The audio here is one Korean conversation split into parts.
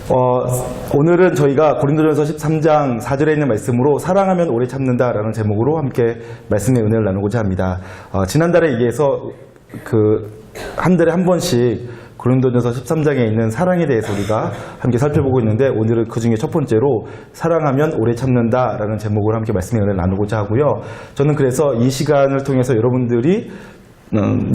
오늘은 저희가 고린도전서 13장 4절에 있는 말씀으로 사랑하면 오래 참는다라는 제목으로 함께 말씀의 은혜를 나누고자 합니다. 지난달에 얘기해서 한 달에 한 번씩 고린도전서 13장에 있는 사랑에 대해서 우리가 함께 살펴보고 있는데, 오늘은 그 중에 첫 번째로 사랑하면 오래 참는다라는 제목으로 함께 말씀의 은혜를 나누고자 하고요. 저는 그래서 이 시간을 통해서 여러분들이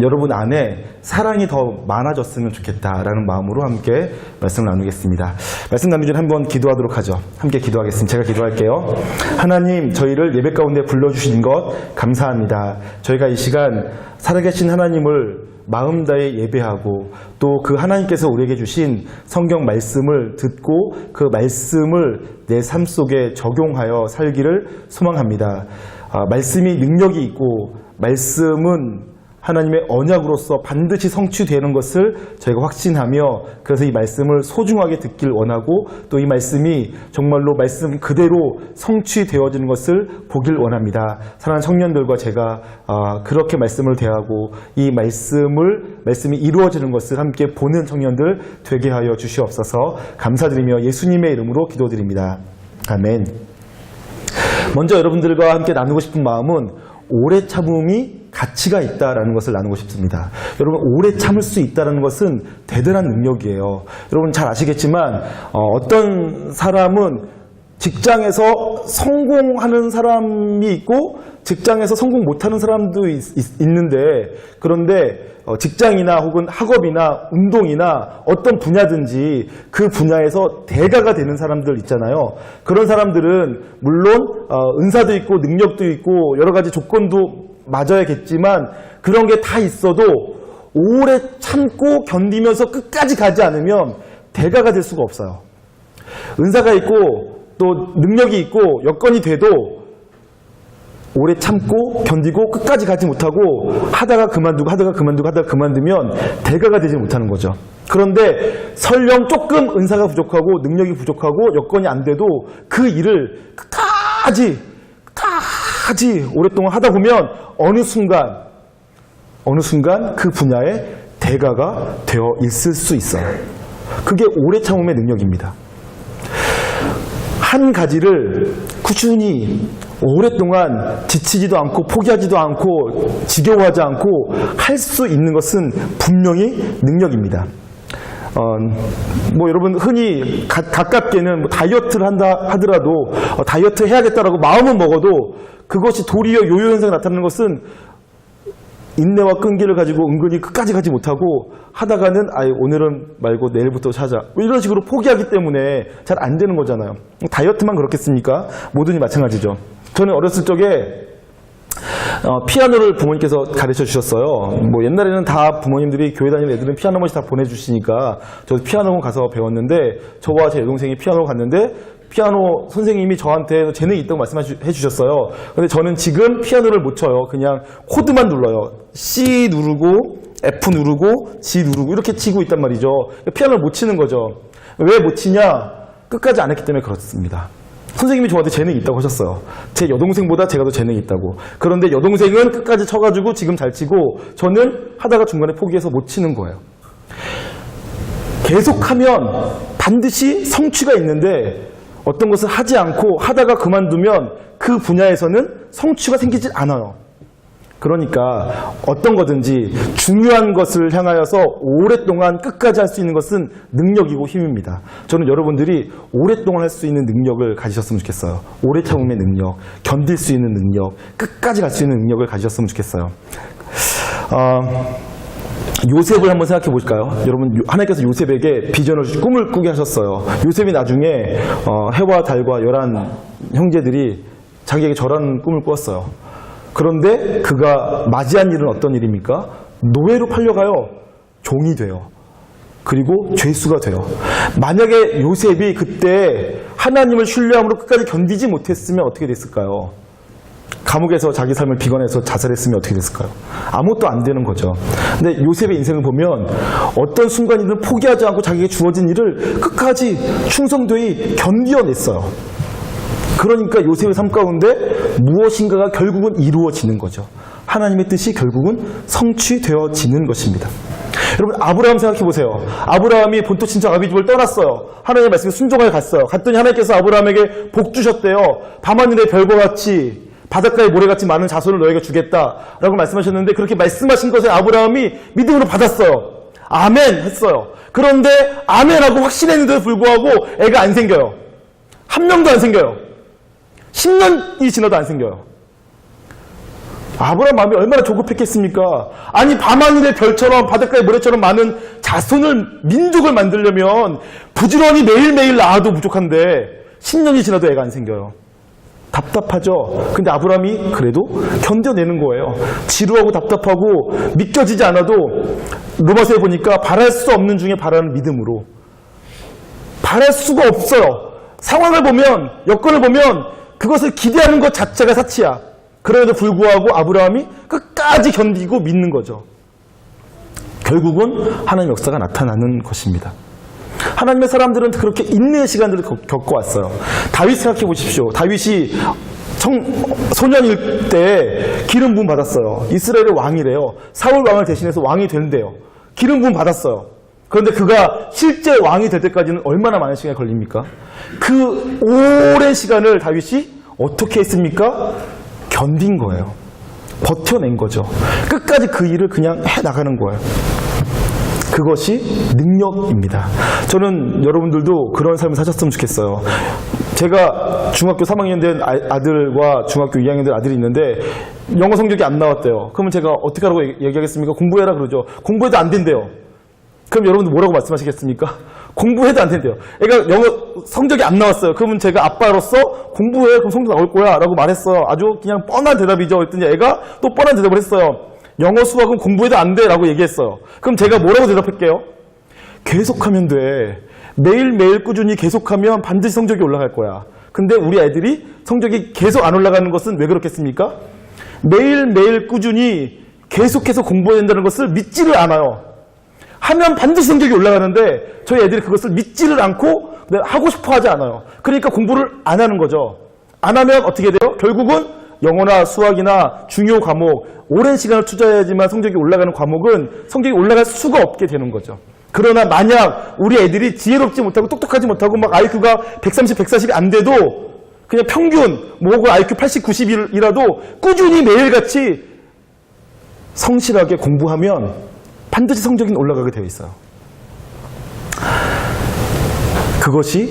여러분 안에 사랑이 더 많아졌으면 좋겠다라는 마음으로 함께 말씀을 나누겠습니다. 말씀 나누기 전에 한번 기도하도록 하죠. 함께 기도하겠습니다. 제가 기도할게요. 하나님, 저희를 예배 가운데 불러주신 것 감사합니다. 저희가 이 시간 살아계신 하나님을 마음 다해 예배하고 또 그 하나님께서 우리에게 주신 성경 말씀을 듣고 그 말씀을 내 삶 속에 적용하여 살기를 소망합니다. 말씀이 능력이 있고 말씀은 하나님의 언약으로서 반드시 성취되는 것을 저희가 확신하며, 그래서 이 말씀을 소중하게 듣길 원하고 또 이 말씀이 정말로 말씀 그대로 성취되어지는 것을 보길 원합니다. 사랑하는 청년들과 제가 그렇게 말씀을 대하고 이 말씀이 이루어지는 것을 함께 보는 청년들 되게 하여 주시옵소서. 감사드리며 예수님의 이름으로 기도드립니다. 아멘. 먼저 여러분들과 함께 나누고 싶은 마음은 오래 참음이 가치가 있다라는 것을 나누고 싶습니다. 여러분, 오래 참을 수 있다는 것은 대단한 능력이에요. 여러분 잘 아시겠지만 어떤 사람은 직장에서 성공하는 사람이 있고 직장에서 성공 못하는 사람도 있는데, 그런데 직장이나 혹은 학업이나 운동이나 어떤 분야든지 그 분야에서 대가가 되는 사람들 있잖아요. 그런 사람들은 물론 은사도 있고 능력도 있고 여러 가지 조건도 맞아야겠지만 그런 게 다 있어도 오래 참고 견디면서 끝까지 가지 않으면 대가가 될 수가 없어요. 은사가 있고 또 능력이 있고 여건이 돼도 오래 참고 견디고 끝까지 가지 못하고 하다가 그만두면 대가가 되지 못하는 거죠. 그런데 설령 조금 은사가 부족하고 능력이 부족하고 여건이 안 돼도 그 일을 끝까지 오랫동안 하다 보면 어느 순간 그 분야에 대가가 되어 있을 수 있어요. 그게 오래 참음의 능력입니다. 한 가지를 꾸준히 오랫동안 지치지도 않고 포기하지도 않고 지겨워하지 않고 할 수 있는 것은 분명히 능력입니다. 여러분 흔히 가깝게는 다이어트를 한다 하더라도 다이어트 해야겠다라고 마음은 먹어도 그것이 도리어 요요 현상이 나타나는 것은 인내와 끈기를 가지고 은근히 끝까지 가지 못하고 하다가는 오늘은 말고 내일부터 하자 이런 식으로 포기하기 때문에 잘 안 되는 거잖아요. 다이어트만 그렇겠습니까? 모든이 마찬가지죠. 저는 어렸을 적에 피아노를 부모님께서 가르쳐 주셨어요. 옛날에는 다 부모님들이 교회 다니는 애들은 피아노 번씩 다 보내주시니까 저도 피아노 가서 배웠는데, 저와 제 여동생이 피아노 갔는데 피아노 선생님이 저한테 재능이 있다고 말씀해 주셨어요. 근데 저는 지금 피아노를 못 쳐요. 그냥 코드만 눌러요. C 누르고 F 누르고 G 누르고 이렇게 치고 있단 말이죠. 피아노를 못 치는 거죠. 왜 못 치냐? 끝까지 안 했기 때문에 그렇습니다. 선생님이 저한테 재능이 있다고 하셨어요. 제 여동생보다 제가 더 재능이 있다고. 그런데 여동생은 끝까지 쳐가지고 지금 잘 치고 저는 하다가 중간에 포기해서 못 치는 거예요. 계속하면 반드시 성취가 있는데 어떤 것을 하지 않고 하다가 그만두면 그 분야에서는 성취가 생기질 않아요. 그러니까 어떤 거든지 중요한 것을 향하여서 오랫동안 끝까지 할 수 있는 것은 능력이고 힘입니다. 저는 여러분들이 오랫동안 할 수 있는 능력을 가지셨으면 좋겠어요. 오래 참음의 능력, 견딜 수 있는 능력, 끝까지 갈 수 있는 능력을 가지셨으면 좋겠어요. 요셉을 한번 생각해 보실까요? 여러분, 하나님께서 요셉에게 비전을 주시고 꿈을 꾸게 하셨어요. 요셉이 나중에 해와 달과 11 형제들이 자기에게 절하는 꿈을 꾸었어요. 그런데 그가 맞이한 일은 어떤 일입니까? 노예로 팔려가요. 종이 돼요. 그리고 죄수가 돼요. 만약에 요셉이 그때 하나님을 신뢰함으로 끝까지 견디지 못했으면 어떻게 됐을까요? 감옥에서 자기 삶을 비관해서 자살했으면 어떻게 됐을까요? 아무것도 안 되는 거죠. 근데 요셉의 인생을 보면 어떤 순간이든 포기하지 않고 자기에게 주어진 일을 끝까지 충성되이 견뎌냈어요. 그러니까 요셉의 삶 가운데 무엇인가가 결국은 이루어지는 거죠. 하나님의 뜻이 결국은 성취되어지는 것입니다. 여러분 아브라함 생각해 보세요. 아브라함이 본토 친척 아비집을 떠났어요. 하나님의 말씀에 순종하게 갔어요. 갔더니 하나님께서 아브라함에게 복 주셨대요. 밤하늘의 별과 같이 바닷가의 모래같이 많은 자손을 너에게 주겠다라고 말씀하셨는데 그렇게 말씀하신 것에 아브라함이 믿음으로 받았어요. 아멘 했어요. 그런데 아멘하고 확신했는데도 불구하고 애가 안 생겨요. 한 명도 안 생겨요. 10년이 지나도 안 생겨요. 아브라함 마음이 얼마나 조급했겠습니까? 아니 밤하늘의 별처럼 바닷가의 모래처럼 많은 자손을 민족을 만들려면 부지런히 매일매일 낳아도 부족한데 10년이 지나도 애가 안 생겨요. 답답하죠? 근데 아브라함이 그래도 견뎌내는 거예요. 지루하고 답답하고 믿겨지지 않아도 로마서에 보니까 바랄 수 없는 중에 바라는 믿음으로 바랄 수가 없어요. 상황을 보면 여건을 보면 그것을 기대하는 것 자체가 사치야. 그럼에도 불구하고 아브라함이 끝까지 견디고 믿는 거죠. 결국은 하나님의 역사가 나타나는 것입니다. 하나님의 사람들은 그렇게 인내의 시간들을 겪어왔어요. 다윗 생각해 보십시오. 다윗이 소년일 때 기름 부음 받았어요. 이스라엘의 왕이래요. 사울 왕을 대신해서 왕이 된대요. 기름 부음 받았어요. 그런데 그가 실제 왕이 될 때까지는 얼마나 많은 시간이 걸립니까? 그 오랜 시간을 다윗이 어떻게 했습니까? 견딘 거예요. 버텨낸 거죠. 끝까지 그 일을 그냥 해나가는 거예요. 그것이 능력입니다. 저는 여러분들도 그런 삶을 사셨으면 좋겠어요. 제가 중학교 3학년 된 아들과 중학교 2학년 된 아들이 있는데 영어 성적이 안 나왔대요. 그러면 제가 어떻게 하라고 얘기하겠습니까? 공부해라 그러죠. 공부해도 안 된대요. 그럼 여러분들 뭐라고 말씀하시겠습니까? 공부해도 안 된대요. 애가 영어 성적이 안 나왔어요. 그러면 제가 아빠로서 공부해. 그럼 성적 나올 거야. 라고 말했어요. 아주 그냥 뻔한 대답이죠. 그랬더니 애가 또 뻔한 대답을 했어요. 영어 수학은 공부해도 안 돼. 라고 얘기했어요. 그럼 제가 뭐라고 대답할게요? 계속하면 돼. 매일매일 꾸준히 계속하면 반드시 성적이 올라갈 거야. 근데 우리 애들이 성적이 계속 안 올라가는 것은 왜 그렇겠습니까? 매일매일 꾸준히 계속해서 공부해야 된다는 것을 믿지를 않아요. 하면 반드시 성적이 올라가는데 저희 애들이 그것을 믿지를 않고 하고 싶어 하지 않아요. 그러니까 공부를 안 하는 거죠. 안 하면 어떻게 돼요? 결국은 영어나 수학이나 중요 과목, 오랜 시간을 투자해야지만 성적이 올라가는 과목은 성적이 올라갈 수가 없게 되는 거죠. 그러나 만약 우리 애들이 지혜롭지 못하고 똑똑하지 못하고 막 IQ가 130, 140이 안 돼도 그냥 평균, 뭐고 IQ 80, 90이라도 꾸준히 매일같이 성실하게 공부하면 반드시 성적이 올라가게 되어 있어요. 그것이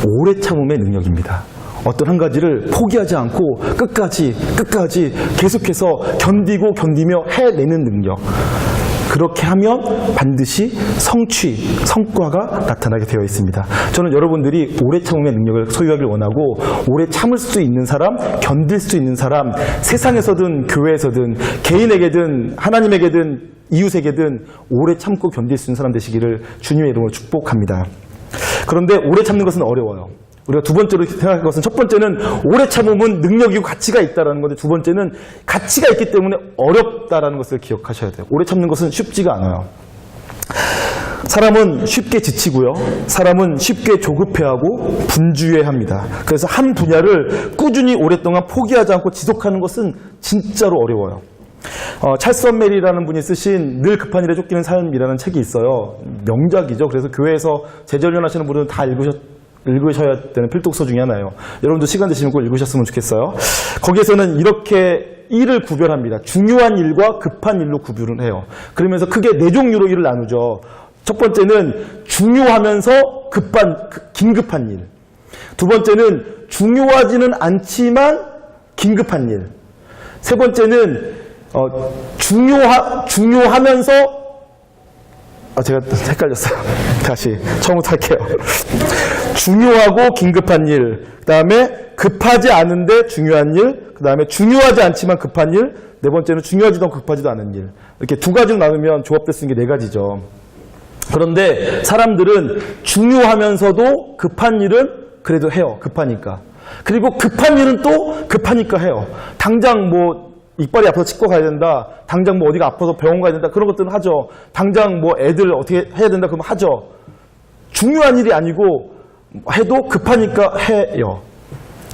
오래 참음의 능력입니다. 어떤 한 가지를 포기하지 않고 끝까지 계속해서 견디며 해내는 능력. 그렇게 하면 반드시 성과가 나타나게 되어 있습니다. 저는 여러분들이 오래 참음의 능력을 소유하길 원하고 오래 참을 수 있는 사람, 견딜 수 있는 사람, 세상에서든 교회에서든 개인에게든 하나님에게든 이웃에게든 오래 참고 견딜 수 있는 사람 되시기를 주님의 이름으로 축복합니다. 그런데 오래 참는 것은 어려워요. 우리가 두 번째로 생각할 것은 첫 번째는 오래 참음은 능력이고 가치가 있다는 건데 두 번째는 가치가 있기 때문에 어렵다는 것을 기억하셔야 돼요. 오래 참는 것은 쉽지가 않아요. 사람은 쉽게 지치고요. 사람은 쉽게 조급해하고 분주해합니다. 그래서 한 분야를 꾸준히 오랫동안 포기하지 않고 지속하는 것은 진짜로 어려워요. 찰스 원메리라는 분이 쓰신 늘 급한 일에 쫓기는 삶이라는 책이 있어요. 명작이죠. 그래서 교회에서 재전련 하시는 분들은 다 읽으셔야 되는 필독서 중에 하나예요. 여러분도 시간 되시면 꼭 읽으셨으면 좋겠어요. 거기에서는 이렇게 일을 구별합니다. 중요한 일과 급한 일로 구별을 해요. 그러면서 크게 네 종류로 일을 나누죠. 첫 번째는 중요하면서 긴급한 일. 두 번째는 중요하지는 않지만 긴급한 일. 세 번째는 중요하면서 제가 헷갈렸어요. 다시 처음부터 할게요. 중요하고 긴급한 일, 그 다음에 급하지 않은데 중요한 일, 그 다음에 중요하지 않지만 급한 일, 네 번째는 중요하지도 않고 급하지도 않은 일. 이렇게 두 가지로 나누면 조합될 수 있는 게 네 가지죠. 그런데 사람들은 중요하면서도 급한 일은 그래도 해요. 급하니까. 그리고 급한 일은 또 급하니까 해요. 당장 뭐 이빨이 아파서 치과 가야 된다. 당장 뭐 어디가 아파서 병원 가야 된다. 그런 것들은 하죠. 당장 뭐 애들 어떻게 해야 된다. 그러면 하죠. 중요한 일이 아니고 해도 급하니까 해요.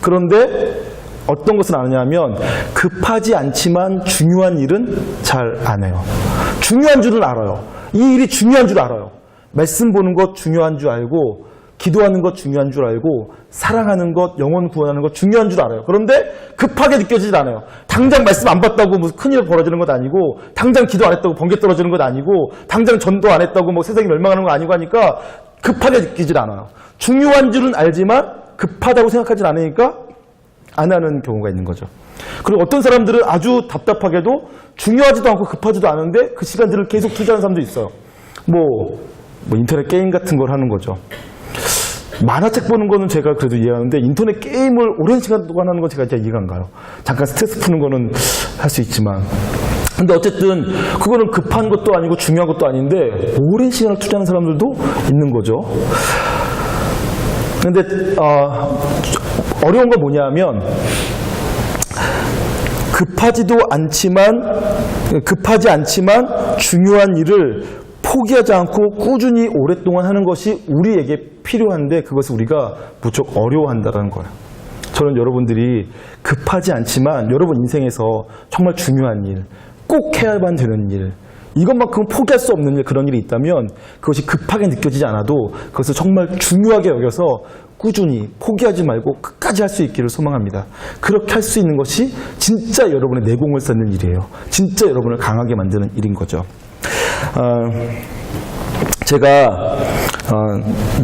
그런데 어떤 것은 아느냐면 급하지 않지만 중요한 일은 잘 안 해요. 중요한 줄은 알아요. 이 일이 중요한 줄 알아요. 말씀 보는 것 중요한 줄 알고, 기도하는 것 중요한 줄 알고, 사랑하는 것, 영혼 구원하는 것 중요한 줄 알아요. 그런데 급하게 느껴지질 않아요. 당장 말씀 안 받다고 무슨 큰일 벌어지는 것 아니고, 당장 기도 안 했다고 번개 떨어지는 것 아니고, 당장 전도 안 했다고 뭐 세상이 멸망하는 거 아니고 하니까 급하게 느끼질 않아요. 중요한 줄은 알지만 급하다고 생각하진 않으니까 안 하는 경우가 있는 거죠. 그리고 어떤 사람들은 아주 답답하게도 중요하지도 않고 급하지도 않은데 그 시간들을 계속 투자하는 사람도 있어요. 뭐 인터넷 게임 같은 걸 하는 거죠. 만화책 보는 거는 제가 그래도 이해하는데 인터넷 게임을 오랜 시간 동안 하는 건 제가 진짜 이해가 안 가요. 잠깐 스트레스 푸는 거는 할 수 있지만. 근데 어쨌든 그거는 급한 것도 아니고 중요한 것도 아닌데 오랜 시간을 투자하는 사람들도 있는 거죠. 근데 어려운 건 뭐냐면 급하지 않지만 중요한 일을 포기하지 않고 꾸준히 오랫동안 하는 것이 우리에게 필요한데 그것을 우리가 무척 어려워한다는 거예요. 저는 여러분들이 급하지 않지만 여러분 인생에서 정말 중요한 일, 꼭 해야만 되는 일, 이것만큼 포기할 수 없는 일, 그런 일이 있다면 그것이 급하게 느껴지지 않아도 그것을 정말 중요하게 여겨서 꾸준히 포기하지 말고 끝까지 할 수 있기를 소망합니다. 그렇게 할 수 있는 것이 진짜 여러분의 내공을 쌓는 일이에요. 진짜 여러분을 강하게 만드는 일인 거죠. 제가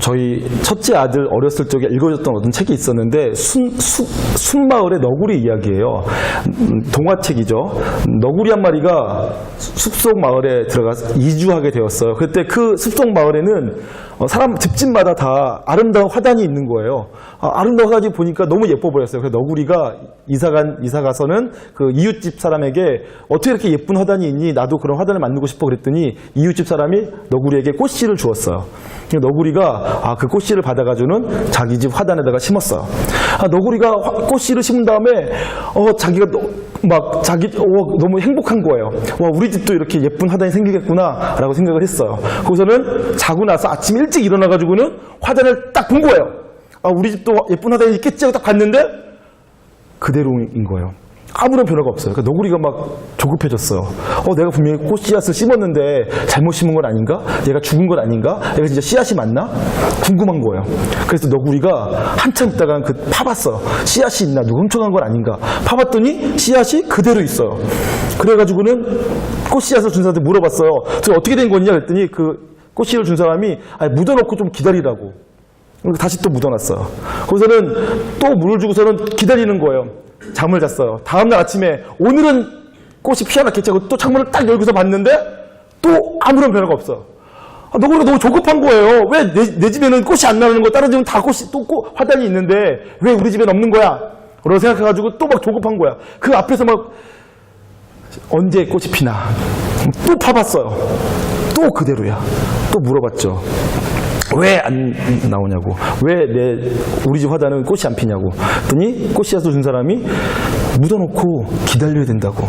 저희 첫째 아들 어렸을 적에 읽어줬던 어떤 책이 있었는데 순마을의 너구리 이야기예요. 동화책이죠. 너구리 한 마리가 숲속 마을에 들어가서 이주하게 되었어요. 그때 그 숲속 마을에는 사람 집집마다 다 아름다운 화단이 있는 거예요. 아름다운 화단이 보니까 너무 예뻐 보였어요. 그래서 너구리가 이사 가서는 그 이웃집 사람에게 어떻게 이렇게 예쁜 화단이 있니? 나도 그런 화단을 만들고 싶어 그랬더니 이웃집 사람이 너구리에게 꽃씨를 주었어요. 너구리가 그 꽃씨를 받아가지고는 자기 집 화단에다가 심었어요. 너구리가 꽃씨를 심은 다음에 자기가 너무 행복한 거예요. 와, 우리 집도 이렇게 예쁜 화단이 생기겠구나 라고 생각을 했어요. 거기서는 자고 나서 아침 일찍 일어나가지고는 화단을 딱 본 거예요. 우리 집도 예쁜 화단이 있겠지 하고 딱 봤는데 그대로인 거예요. 아무런 변화가 없어요. 그러니까 너구리가 막 조급해졌어요. 내가 분명히 꽃씨앗을 심었는데 잘못 심은 건 아닌가? 얘가 죽은 건 아닌가? 얘가 진짜 씨앗이 맞나? 궁금한 거예요. 그래서 너구리가 한참 있다가 파봤어. 씨앗이 있나? 누가 훔쳐간 건 아닌가? 파봤더니 씨앗이 그대로 있어요. 그래가지고는 꽃씨앗을 준 사람한테 물어봤어요. 저 어떻게 된 거냐? 그랬더니 그 꽃씨를 준 사람이 묻어놓고 좀 기다리라고. 다시 또 묻어놨어요. 거기서는 또 물을 주고서는 기다리는 거예요. 잠을 잤어요. 다음날 아침에 오늘은 꽃이 피어났겠지 하고 또 창문을 딱 열고서 봤는데 또 아무런 변화가 없어요. 너구리가 너무 조급한 거예요. 왜 내 집에는 꽃이 안 나오는 거, 다른 집은 다 꽃이 또 화단이 있는데 왜 우리 집엔 없는 거야? 라고 생각해가지고 또 막 조급한 거야. 그 앞에서 막 언제 꽃이 피나? 또 파봤어요. 또 그대로야. 또 물어봤죠. 왜 안 나오냐고. 왜 우리 집 화단은 꽃이 안 피냐고. 그랬더니 꽃씨앗을 준 사람이 묻어놓고 기다려야 된다고.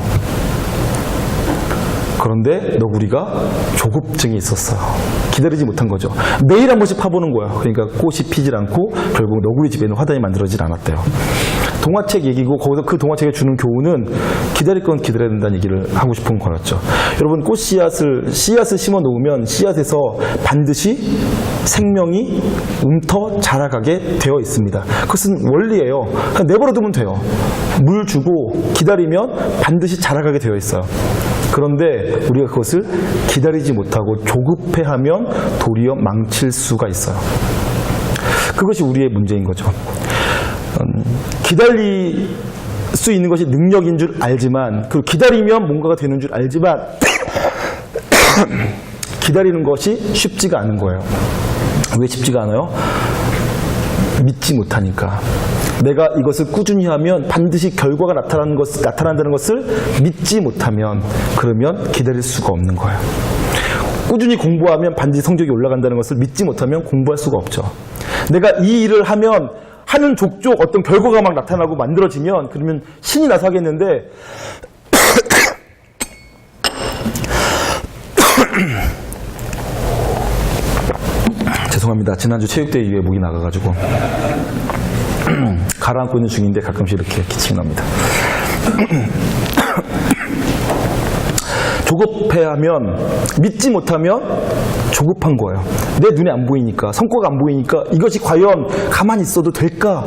그런데 너구리가 조급증이 있었어요. 기다리지 못한 거죠. 매일 한 번씩 파보는 거예요. 그러니까 꽃이 피질 않고 결국 너구리 집에는 화단이 만들어지질 않았대요. 동화책 얘기고 거기서 그 동화책에 주는 교훈은 기다릴 건 기다려야 된다는 얘기를 하고 싶은 거였죠. 여러분 씨앗을 심어 놓으면 씨앗에서 반드시 생명이 자라가게 되어 있습니다. 그것은 원리예요. 그냥 내버려두면 돼요. 물 주고 기다리면 반드시 자라가게 되어 있어요. 그런데 우리가 그것을 기다리지 못하고 조급해하면 도리어 망칠 수가 있어요. 그것이 우리의 문제인 거죠. 기다릴 수 있는 것이 능력인 줄 알지만, 그리고 기다리면 뭔가가 되는 줄 알지만 기다리는 것이 쉽지가 않은 거예요. 왜 쉽지가 않아요? 믿지 못하니까. 내가 이것을 꾸준히 하면 반드시 결과가 나타난다는 것을 믿지 못하면, 그러면 기다릴 수가 없는 거예요. 꾸준히 공부하면 반드시 성적이 올라간다는 것을 믿지 못하면 공부할 수가 없죠. 내가 이 일을 하면 하는 족족 어떤 결과가 막 나타나고 만들어지면, 그러면 신이 나서 하겠는데 죄송합니다. 지난주 체육대회 이후에 목이 나가가지고 가라앉고 있는 중인데 가끔씩 이렇게 기침이 납니다. 조급해하면, 믿지 못하면 조급한 거예요. 내 눈에 안 보이니까, 성과가 안 보이니까 이것이 과연 가만히 있어도 될까?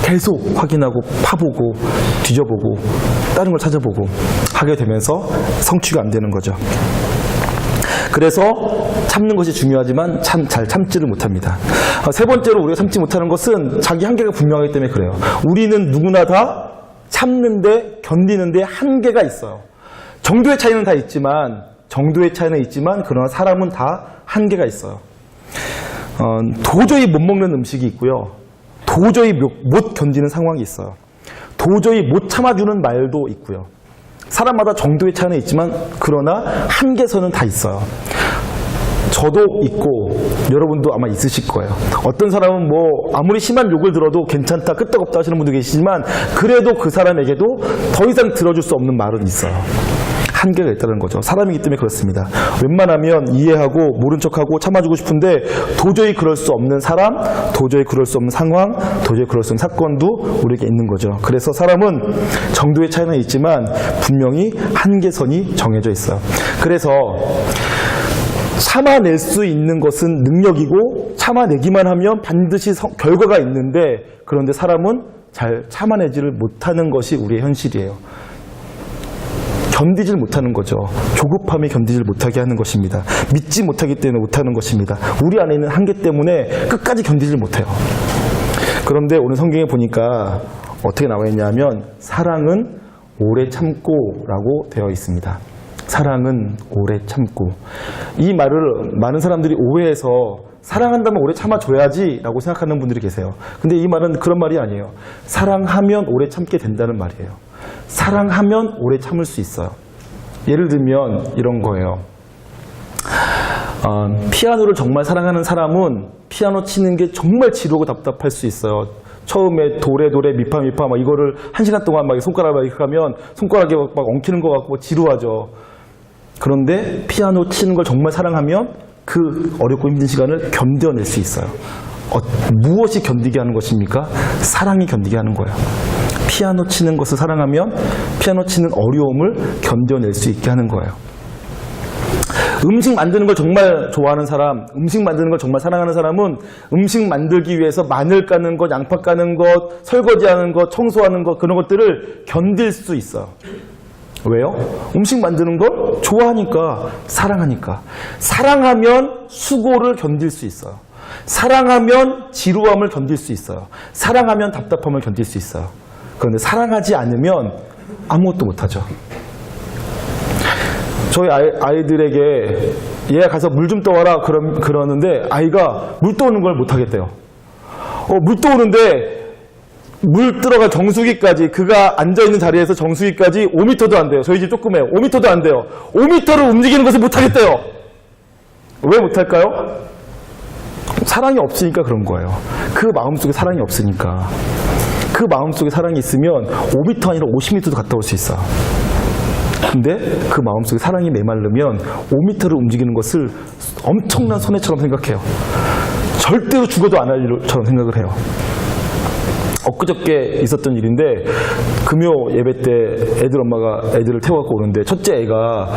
계속 확인하고 파보고 뒤져보고 다른 걸 찾아보고 하게 되면서 성취가 안 되는 거죠. 그래서 참는 것이 중요하지만 잘 참지를 못합니다. 세 번째로 우리가 참지 못하는 것은 자기 한계가 분명하기 때문에 그래요. 우리는 누구나 다 참는데 견디는데 한계가 있어요. 정도의 차이는 있지만 그러나 사람은 다 한계가 있어요. 도저히 못 먹는 음식이 있고요. 도저히 못 견디는 상황이 있어요. 도저히 못 참아주는 말도 있고요. 사람마다 정도의 차이는 있지만 그러나 한계선은 다 있어요. 저도 있고 여러분도 아마 있으실 거예요. 어떤 사람은 뭐 아무리 심한 욕을 들어도 괜찮다, 끄떡없다 하시는 분도 계시지만 그래도 그 사람에게도 더 이상 들어줄 수 없는 말은 있어요. 한계가 있다는 거죠. 사람이기 때문에 그렇습니다. 웬만하면 이해하고 모른 척하고 참아주고 싶은데 도저히 그럴 수 없는 사람, 도저히 그럴 수 없는 상황, 도저히 그럴 수 없는 사건도 우리에게 있는 거죠. 그래서 사람은 정도의 차이는 있지만 분명히 한계선이 정해져 있어요. 그래서 참아낼 수 있는 것은 능력이고 참아내기만 하면 반드시 결과가 있는데 그런데 사람은 잘 참아내지를 못하는 것이 우리의 현실이에요. 견디질 못하는 거죠. 조급함이 견디질 못하게 하는 것입니다. 믿지 못하기 때문에 못하는 것입니다. 우리 안에 있는 한계 때문에 끝까지 견디질 못해요. 그런데 오늘 성경에 보니까 어떻게 나와 있냐면 사랑은 오래 참고 라고 되어 있습니다. 사랑은 오래 참고. 이 말을 많은 사람들이 오해해서 사랑한다면 오래 참아줘야지 라고 생각하는 분들이 계세요. 근데 이 말은 그런 말이 아니에요. 사랑하면 오래 참게 된다는 말이에요. 사랑하면 오래 참을 수 있어요. 예를 들면 이런 거예요. 피아노를 정말 사랑하는 사람은 피아노 치는 게 정말 지루하고 답답할 수 있어요. 처음에 도레 미파 막 이거를 1시간 동안 막 손가락에 이렇게 하면 손가락에 막 엉키는 것 같고 지루하죠. 그런데 피아노 치는 걸 정말 사랑하면 그 어렵고 힘든 시간을 견뎌낼 수 있어요. 무엇이 견디게 하는 것입니까? 사랑이 견디게 하는 거예요. 피아노 치는 것을 사랑하면 피아노 치는 어려움을 견뎌낼 수 있게 하는 거예요. 음식 만드는 걸 정말 좋아하는 사람, 음식 만드는 걸 정말 사랑하는 사람은 음식 만들기 위해서 마늘 까는 것, 양파 까는 것, 설거지하는 것, 청소하는 것 그런 것들을 견딜 수 있어요. 왜요? 음식 만드는 걸 좋아하니까, 사랑하니까. 사랑하면 수고를 견딜 수 있어요. 사랑하면 지루함을 견딜 수 있어요. 사랑하면 답답함을 견딜 수 있어요. 그런데 사랑하지 않으면 아무것도 못하죠. 저희 아이들에게 얘가 가서 물 좀 떠와라 그러는데 아이가 물 떠오는 걸 못하겠대요. 물 떠오는데 물 들어갈 정수기까지 그가 앉아있는 자리에서 정수기까지 5m도 안 돼요. 저희 집 조그매요. 5m도 안 돼요. 5m를 움직이는 것을 못하겠대요. 왜 못할까요? 사랑이 없으니까 그런 거예요. 그 마음속에 사랑이 없으니까. 그 마음속에 사랑이 있으면 5m 아니라 50m도 갔다 올 수 있어요. 근데 그 마음속에 사랑이 메마르면 5m를 움직이는 것을 엄청난 손해처럼 생각해요. 절대로 죽어도 안 할 일처럼 생각을 해요. 엊그저께 있었던 일인데 금요 예배 때 애들 엄마가 애들을 태워갖고 오는데 첫째 애가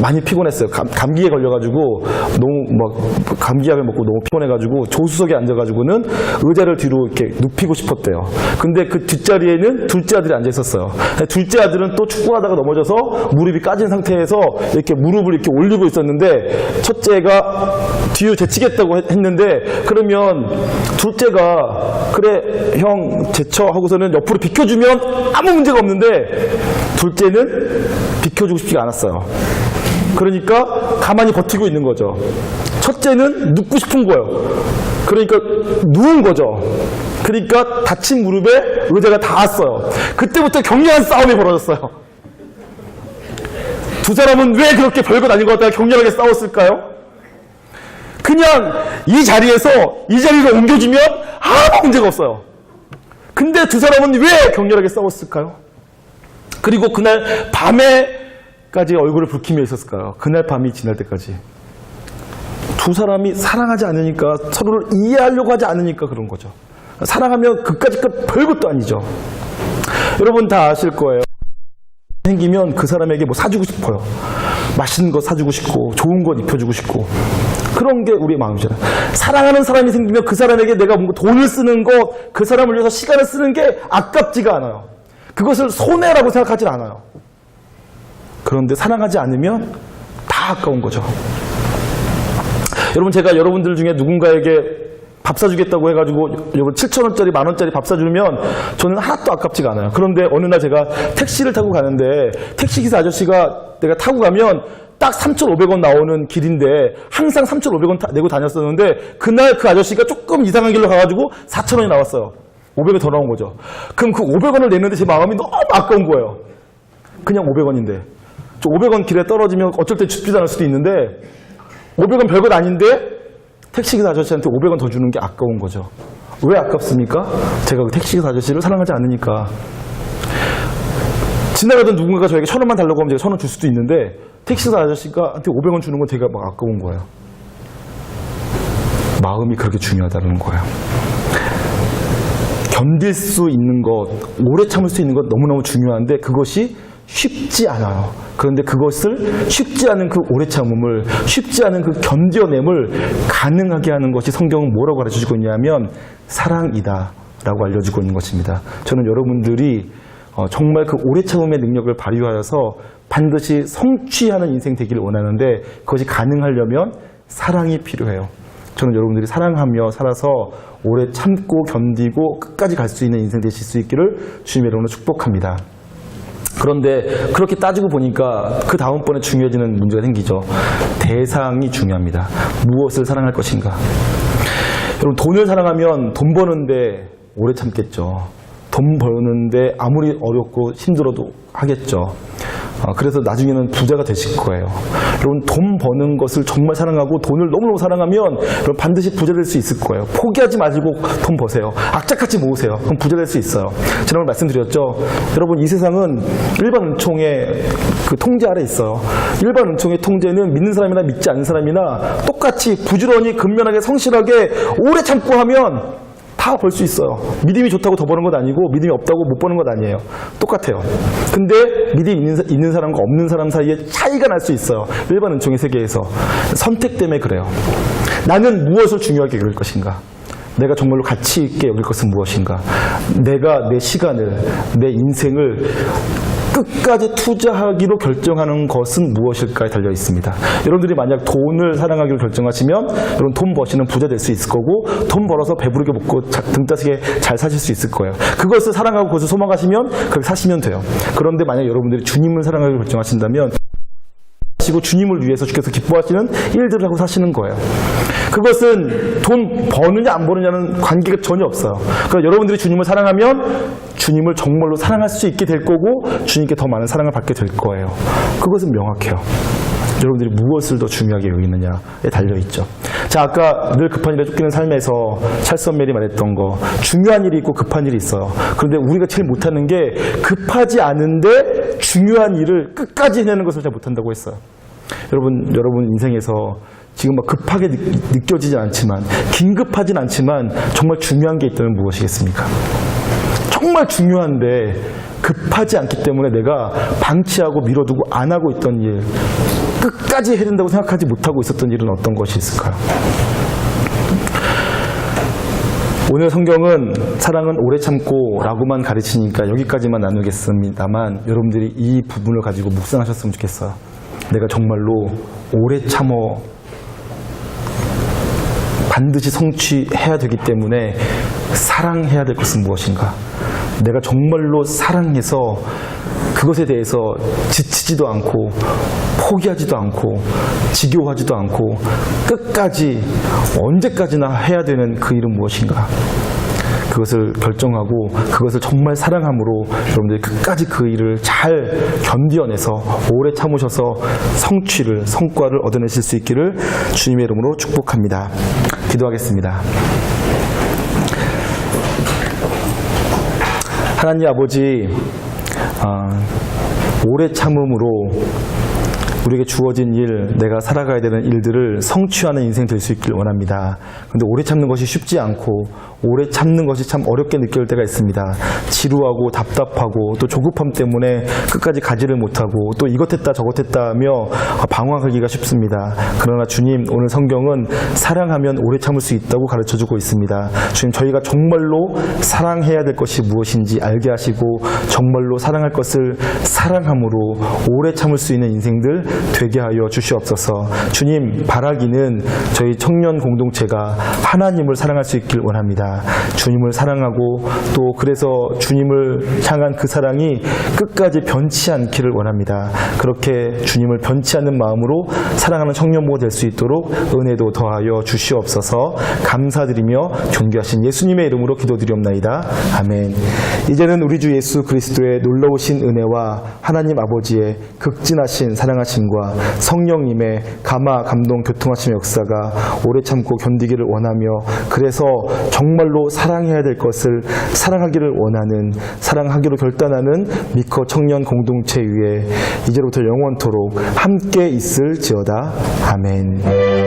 많이 피곤했어요. 감기에 걸려가지고 너무 막 감기약을 먹고 너무 피곤해가지고 조수석에 앉아가지고는 의자를 뒤로 이렇게 눕히고 싶었대요. 근데 그 뒷자리에는 둘째 아들이 앉아 있었어요. 둘째 아들은 또 축구하다가 넘어져서 무릎이 까진 상태에서 이렇게 무릎을 이렇게 올리고 있었는데 첫째가 뒤로 제치겠다고 했는데 그러면 둘째가 그래 형 제쳐 하고서는 옆으로 비켜주면 아무 문제가 없는데 둘째는 비켜주고 싶지가 않았어요. 그러니까 가만히 버티고 있는 거죠. 첫째는 눕고 싶은 거예요. 그러니까 누운 거죠. 그러니까 다친 무릎에 의자가 닿았어요. 그때부터 격렬한 싸움이 벌어졌어요. 두 사람은 왜 그렇게 별것 아닌 것 같다가 격렬하게 싸웠을까요? 그냥 이 자리에서 이 자리로 옮겨주면 아무 문제가 없어요. 근데 두 사람은 왜 격렬하게 싸웠을까요? 그리고 그날 밤에까지 얼굴을 붉히며 있었을까요? 그날 밤이 지날 때까지. 두 사람이 사랑하지 않으니까 서로를 이해하려고 하지 않으니까 그런 거죠. 사랑하면 그까짓 별것도 아니죠. 여러분 다 아실 거예요. 생기면 그 사람에게 뭐 사주고 싶어요. 맛있는 거 사주고 싶고 좋은 것 입혀주고 싶고 그런 게 우리의 마음이잖아요. 사랑하는 사람이 생기면 그 사람에게 내가 뭔가 돈을 쓰는 것, 그 사람을 위해서 시간을 쓰는 게 아깝지가 않아요. 그것을 손해라고 생각하진 않아요. 그런데 사랑하지 않으면 다 아까운 거죠. 여러분, 제가 여러분들 중에 누군가에게 밥 사주겠다고 해가지고 7,000원짜리, 10,000원짜리 밥 사주면 저는 하나도 아깝지가 않아요. 그런데 어느 날 제가 택시를 타고 가는데 택시기사 아저씨가 내가 타고 가면 딱 3,500원 나오는 길인데 항상 3,500원 내고 다녔었는데 그날 그 아저씨가 조금 이상한 길로 가가지고 4,000원이 나왔어요. 500원 더 나온 거죠. 그럼 그 500원을 내는데 제 마음이 너무 아까운 거예요. 그냥 500원인데. 500원 길에 떨어지면 어쩔 때 죽지도 않을 수도 있는데 500원 별것 아닌데 택시기사 아저씨한테 500원 더 주는 게 아까운 거죠. 왜 아깝습니까? 제가 그 택시기사 아저씨를 사랑하지 않으니까. 지나가던 누군가가 저에게 1,000원만 달라고 하면 제가 1,000원 줄 수도 있는데 택시기사 아저씨한테 500원 주는 건 되게 막 아까운 거예요. 마음이 그렇게 중요하다는 거예요. 견딜 수 있는 것, 오래 참을 수 있는 것 너무너무 중요한데 그것이 쉽지 않아요. 그런데 그것을 쉽지 않은 그 오래 참음을, 쉽지 않은 그 견뎌냄을 가능하게 하는 것이 성경은 뭐라고 가르쳐주고 있냐면 사랑이다 라고 알려주고 있는 것입니다. 저는 여러분들이 정말 그 오래 참음의 능력을 발휘하여서 반드시 성취하는 인생 되기를 원하는데 그것이 가능하려면 사랑이 필요해요. 저는 여러분들이 사랑하며 살아서 오래 참고 견디고 끝까지 갈 수 있는 인생 되실 수 있기를 주님의 이름으로 축복합니다. 그런데 그렇게 따지고 보니까 그 다음번에 중요해지는 문제가 생기죠. 대상이 중요합니다. 무엇을 사랑할 것인가. 여러분, 돈을 사랑하면 돈 버는데 오래 참겠죠. 돈 버는데 아무리 어렵고 힘들어도 하겠죠. 그래서 나중에는 부자가 되실 거예요. 여러분, 돈 버는 것을 정말 사랑하고 돈을 너무너무 사랑하면 여러분 반드시 부자 될 수 있을 거예요. 포기하지 마시고 돈 버세요. 악착같이 모으세요. 그럼 부자 될 수 있어요. 지난번에 말씀드렸죠. 여러분, 이 세상은 일반 은총의 그 통제 아래 있어요. 일반 은총의 통제는 믿는 사람이나 믿지 않는 사람이나 똑같이 부지런히 근면하게 성실하게 오래 참고 하면 다 벌 수 있어요. 믿음이 좋다고 더 버는 건 아니고 믿음이 없다고 못 버는 건 아니에요. 똑같아요. 근데 믿음이 있는 사람과 없는 사람 사이에 차이가 날 수 있어요. 일반 은총의 세계에서. 선택 때문에 그래요. 나는 무엇을 중요하게 여길 것인가? 내가 정말로 가치 있게 여길 것은 무엇인가? 내가 내 시간을, 내 인생을 끝까지 투자하기로 결정하는 것은 무엇일까에 달려 있습니다. 여러분들이 만약 돈을 사랑하기로 결정하시면 여러분 돈 버시는 부자 될 수 있을 거고 돈 벌어서 배부르게 먹고 등 따스게 잘 사실 수 있을 거예요. 그것을 사랑하고 그것을 소망하시면 그렇게 사시면 돼요. 그런데 만약 여러분들이 주님을 사랑하기로 결정하신다면 하시고 주님을 위해서 주께서 기뻐하시는 일들을 하고 사시는 거예요. 그것은 돈 버느냐 안 버느냐는 관계가 전혀 없어요. 그러니까 여러분들이 주님을 사랑하면 주님을 정말로 사랑할 수 있게 될 거고 주님께 더 많은 사랑을 받게 될 거예요. 그것은 명확해요. 여러분들이 무엇을 더 중요하게 여기느냐에 달려있죠. 자, 아까 늘 급한 일에 쫓기는 삶에서 찰스언멜이 말했던 거, 중요한 일이 있고 급한 일이 있어요. 그런데 우리가 제일 못하는 게 급하지 않은데 중요한 일을 끝까지 해내는 것을 잘 못한다고 했어요. 여러분 인생에서 지금 막 급하게 느껴지진 않지만, 긴급하진 않지만 정말 중요한 게 있다면 무엇이겠습니까? 정말 중요한데 급하지 않기 때문에 내가 방치하고 미뤄두고 안 하고 있던 일, 끝까지 해야 된다고 생각하지 못하고 있었던 일은 어떤 것이 있을까요? 오늘 성경은 사랑은 오래 참고 라고만 가르치니까 여기까지만 나누겠습니다만 여러분들이 이 부분을 가지고 묵상하셨으면 좋겠어요. 내가 정말로 오래 참어 반드시 성취해야 되기 때문에 사랑해야 될 것은 무엇인가? 내가 정말로 사랑해서 그것에 대해서 지치지도 않고 포기하지도 않고 지겨워하지도 않고 끝까지 언제까지나 해야 되는 그 일은 무엇인가? 그것을 결정하고 그것을 정말 사랑함으로 여러분들이 끝까지 그 일을 잘 견뎌내서 오래 참으셔서 성과를 얻어내실 수 있기를 주님의 이름으로 축복합니다. 기도하겠습니다. 하나님 아버지, 오래 참음으로 우리에게 주어진 일, 내가 살아가야 되는 일들을 성취하는 인생 될 수 있길 원합니다. 그런데 오래 참는 것이 쉽지 않고 오래 참는 것이 참 어렵게 느껴질 때가 있습니다. 지루하고 답답하고 또 조급함 때문에 끝까지 가지를 못하고 또 이것 했다 저것 했다 하며 방황하기가 쉽습니다. 그러나 주님, 오늘 성경은 사랑하면 오래 참을 수 있다고 가르쳐주고 있습니다. 주님, 저희가 정말로 사랑해야 될 것이 무엇인지 알게 하시고 정말로 사랑할 것을 사랑함으로 오래 참을 수 있는 인생들 되게 하여 주시옵소서. 주님, 바라기는 저희 청년 공동체가 하나님을 사랑할 수 있길 원합니다. 주님을 사랑하고 또 그래서 주님을 향한 그 사랑이 끝까지 변치 않기를 원합니다. 그렇게 주님을 변치 않는 마음으로 사랑하는 청년부가 될 수 있도록 은혜도 더하여 주시옵소서. 감사드리며 존귀하신 예수님의 이름으로 기도드리옵나이다. 아멘. 이제는 우리 주 예수 그리스도의 놀라우신 은혜와 하나님 아버지의 극진하신 사랑하심과 성령님의 감화, 감동, 교통하심의 역사가 오래 참고 견디기를 원하며 그래서 정말로 사랑해야 될 것을 사랑하기를 원하는, 사랑하기로 결단하는 미커 청년 공동체 위에 이제로부터 영원토록 함께 있을지어다. 아멘.